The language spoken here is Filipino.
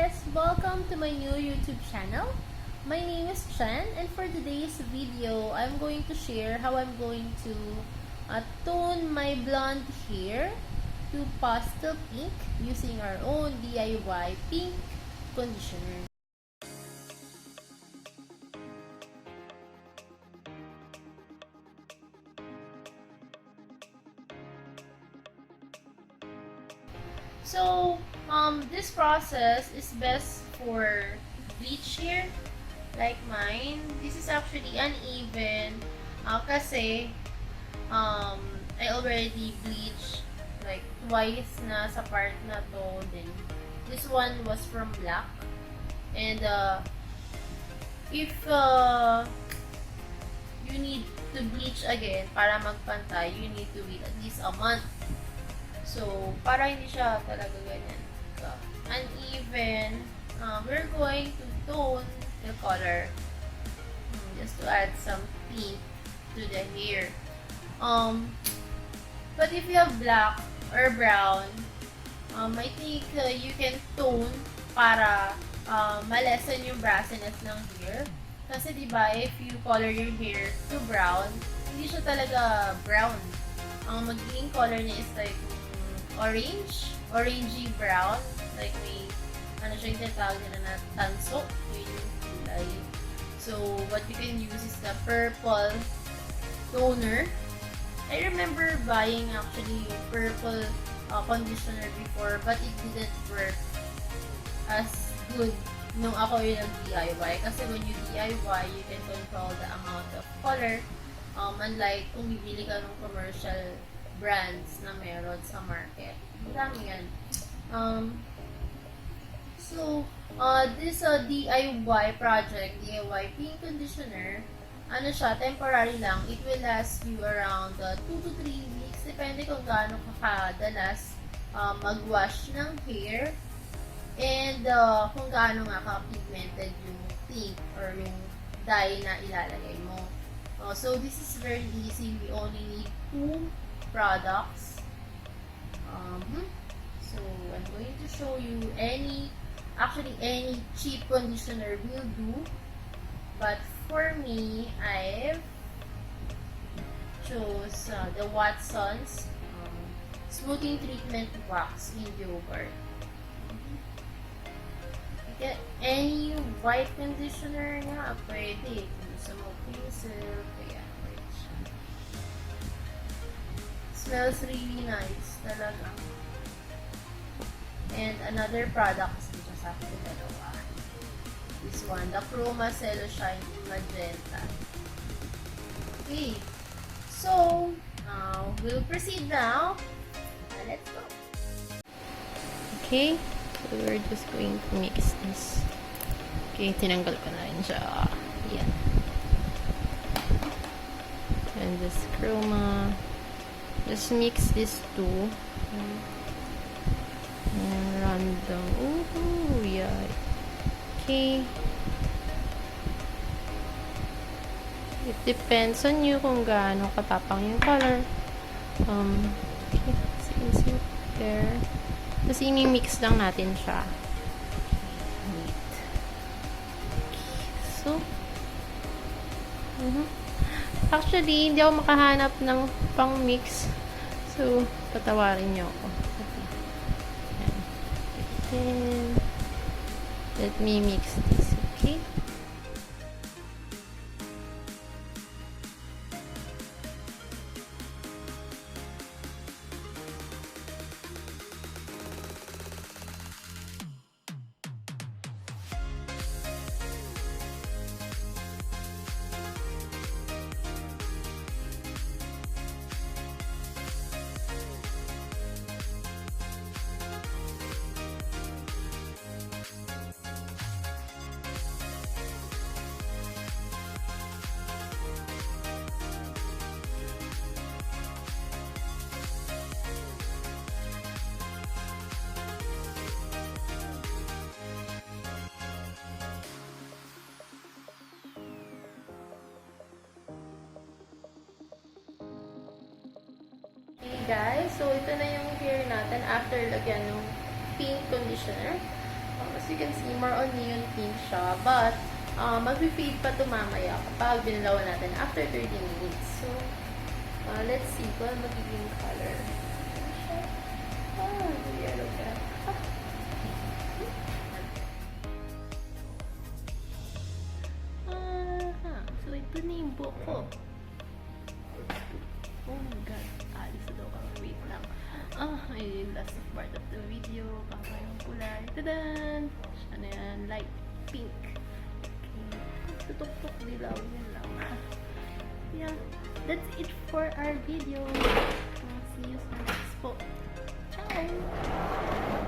guys! Welcome to my new YouTube channel. My name is Chien, and for today's video, I'm going to share how I'm going to tone my blonde hair to pastel pink using our own DIY pink conditioner. So, this process is best for bleach hair, like mine. This is actually uneven, kasi, I already bleached, like, twice na sa part na to. Then, this one was from black. And, if, you need to bleach again para magpantay, you need to wait at least a month. So, para hindi siya talaga ganyan uneven, we're going to tone the color just to add some pink to the hair. But if you have black or brown, I think you can tone para ma-lessen yung brassiness ng hair. Kasi diba, if you color your hair to brown, hindi siya talaga brown. Ang magiging color niya is like orangey brown, like may siya yung tinatawag nila na tanso, yun yung kulay. So what you can use is the purple toner. I remember buying actually yung purple conditioner before, but it didn't work as good nung ako yung nag-DIY. Kasi when you DIY, you can control the amount of color, unlike kung bibili ka ng commercial brands na meron sa market. Marami yan. This DIY project, DIY pink conditioner, siya, temporary lang. It will last you around 2 to 3 weeks. Depende kung gaano kadalas mag-wash ng hair and kung gaano nga ka-pigmented yung tint or yung dye na ilalagay mo. So, this is very easy. We only need 2 products. So I'm going to show you any cheap conditioner will do, but for me, I've chose the Watson's smoothing treatment wax in yogurt. Get any white conditioner nga pwede kung gusto mo pencil, kaya smells really nice talaga. And another product is dito sa akin dalawa. This one, the Chroma Cello Shine in Magenta. Okay. So, we'll proceed now. Let's go. Okay. So, we're just going to mix this. Okay, tinanggal ko na rin siya. Yan. And this Chroma. Just mix these two. And random. Ooh, yeah. Okay. It depends on you kung gaano katapang yung color. Okay. See there. Tapos i-mix lang natin siya. Wait. Okay. So, actually, hindi ako makahanap ng pang-mix. So, patawarin niyo ako. Okay. Let me mix this, okay? guys. So, ito na yung hair natin after lagyan ng pink conditioner. As you can see, more on neon pink siya. But, mag-fade pa ito mamaya kapag binalawan natin after 30 minutes. So, let's see kung ano magiging color. Yellow ka. So, ito na yung buhok ko. Oh my god. Alis na daw kami. Wait lang. Ayun, last part of the video. Baka yung kulay. Tadan! Siya na yan. Light pink. Okay. Tutok-tok dilaw. Yan lang. Yeah. That's it for our video. See you sa next po. Ciao!